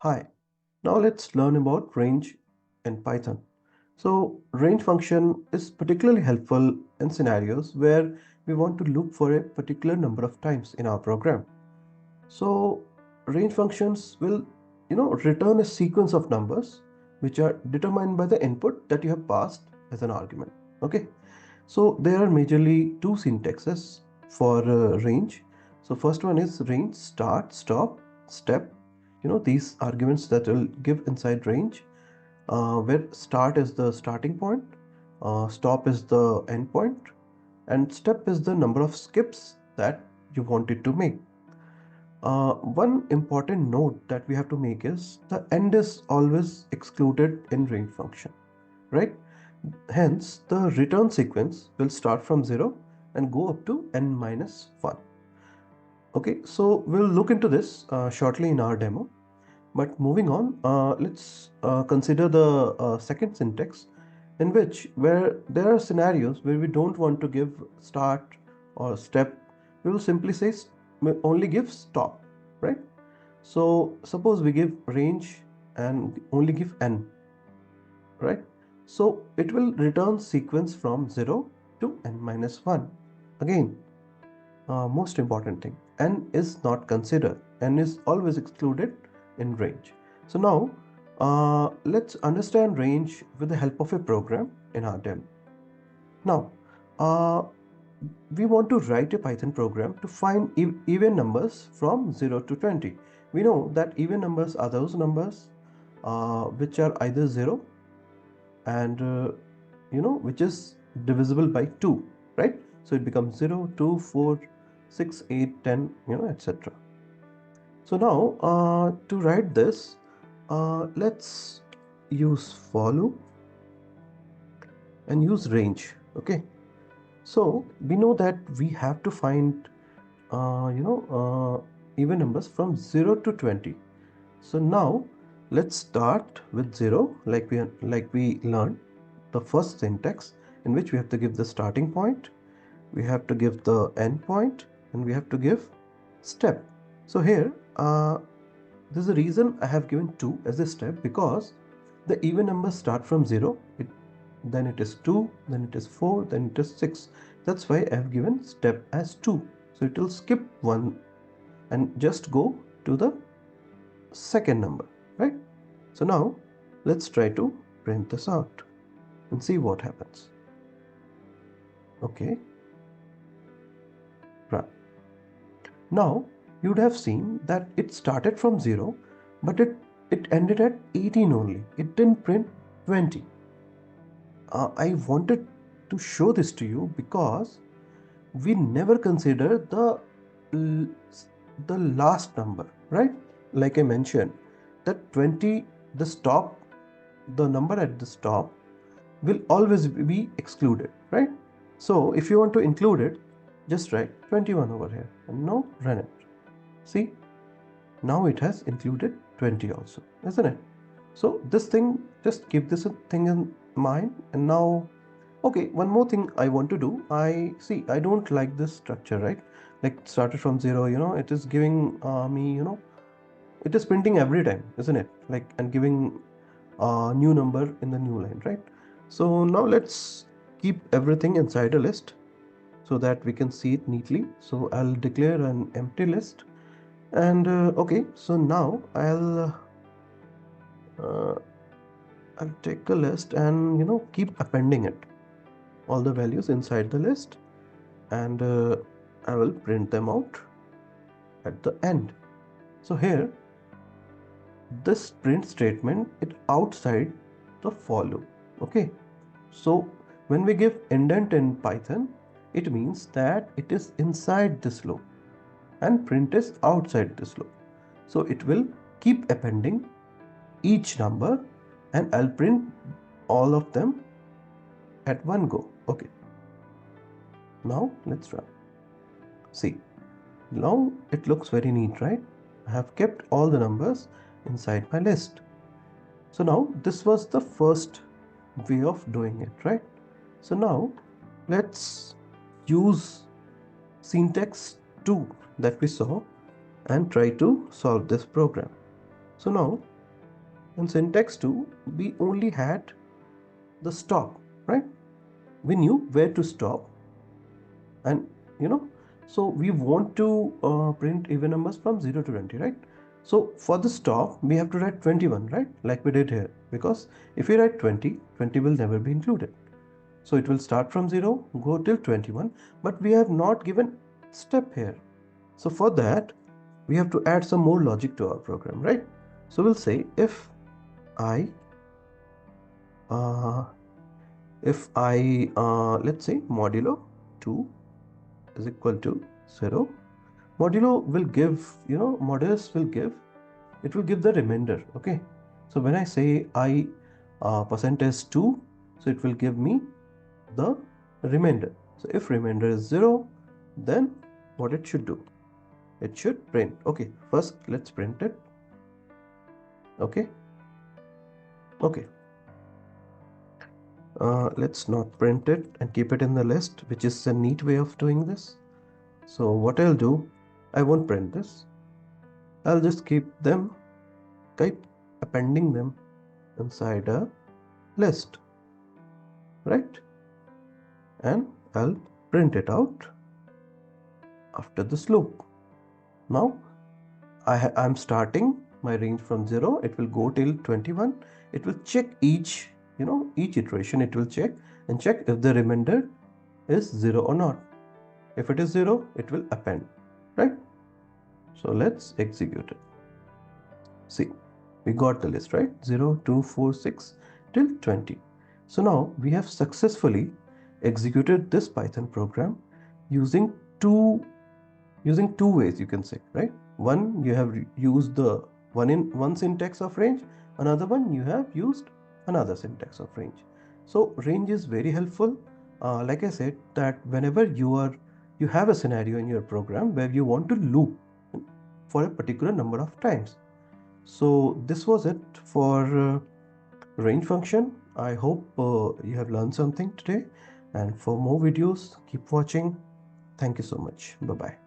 Hi, now let's learn about range in Python. So range function is particularly helpful in scenarios where we want to look for a particular number of times in our program. So range functions will return a sequence of numbers which are determined by the input that you have passed as an argument. Okay, so there are majorly two syntaxes for range. So first one is range start, stop, step. These arguments that will give inside range, where start is the starting point, stop is the end point, and step is the number of skips that you wanted to make. One important note that we have to make is the end is always excluded in range function, right? Hence, the return sequence will start from 0 and go up to n minus 1. Okay, so we'll look into this shortly in our demo. But moving on, let's consider the second syntax, in which where there are scenarios where we don't want to give start or step, we will simply say we only give stop, right? So suppose we give range and only give n, right? So it will return sequence from 0 to n minus 1. Again, most important thing, n is not considered. N is always excluded in range. So now let's understand range with the help of a program in our demo. Now uh, we want to write a Python program to find even numbers from 0 to 20. We know that even numbers are those numbers which are either 0 and which is divisible by 2, right? So it becomes 0, 2, 4, 6, 8, 10, etc. So now to write this, let's use for loop and use range. Okay, so we know that we have to find even numbers from 0 to 20. So now let's start with 0, like we learned the first syntax, in which we have to give the starting point, we have to give the end point, and we have to give step. So here there's a reason I have given 2 as a step, because the even numbers start from 0, then it is 2, then it is 4, then it is 6. That's why I have given step as 2. So it will skip 1 and just go to the second number, right? So now let's try to print this out and see what happens. Okay, right. Now you would have seen that it started from 0, but it ended at 18 only. It didn't print 20. I wanted to show this to you because we never consider the last number, right? Like I mentioned, that 20, the stop, the number at the stop will always be excluded, right? So if you want to include it, just write 21 over here and now run it. See, now it has included 20 also, isn't it? So this thing, just keep this thing in mind. And now, okay, one more thing I want to do. I don't like this structure, right? Like started from 0, it is giving me, it is printing every time, isn't it? Like, and giving a new number in the new line, right? So now let's keep everything inside a list so that we can see it neatly. So I'll declare an empty list. And okay, so now uh, I'll take a list and keep appending it, all the values inside the list, and I will print them out at the end. So here, this print statement is outside the for loop. Okay, so when we give indent in Python, it means that it is inside this loop and print is outside this loop. So it will keep appending each number and I'll print all of them at one go. Okay, now let's run. See, now it looks very neat, right? I have kept all the numbers inside my list. So now this was the first way of doing it, right? So now let's use syntax 2 that we saw and try to solve this program. So now In syntax 2, we only had the stop, right? We knew where to stop, and so we want to print even numbers from 0 to 20, right? So for the stop, we have to write 21, right? Like we did here, because if we write 20, 20 will never be included. So it will start from 0, go till 21, but we have not given step here. So for that, we have to add some more logic to our program, right? So we'll say I uh, if I let's say modulo 2 is equal to 0, modulo will give, modulus will give, it will give the remainder. Okay, so when I say I percentage 2, so it will give me the remainder. So if remainder is 0, then what it should do, it should print. Okay, first let's print it. Okay, let's not print it and keep it in the list, which is a neat way of doing this. So what I'll do, I won't print this, I'll just keep appending them inside a list, right? And I'll print it out after this loop. Now I'm starting my range from 0, it will go till 21. It will check each iteration, it will check if the remainder is 0 or not. If it is 0, it will append, right? So let's execute it. See, we got the list, right? 0, 2, 4, 6 till 20. So now we have successfully executed this Python program using two ways, you can say, right? One, you have used the one syntax of range, another one you have used another syntax of range. So range is very helpful. Like I said, that whenever you have a scenario in your program where you want to loop for a particular number of times. So this was it for range function. I hope you have learned something today, and for more videos, keep watching. Thank you so much. Bye bye.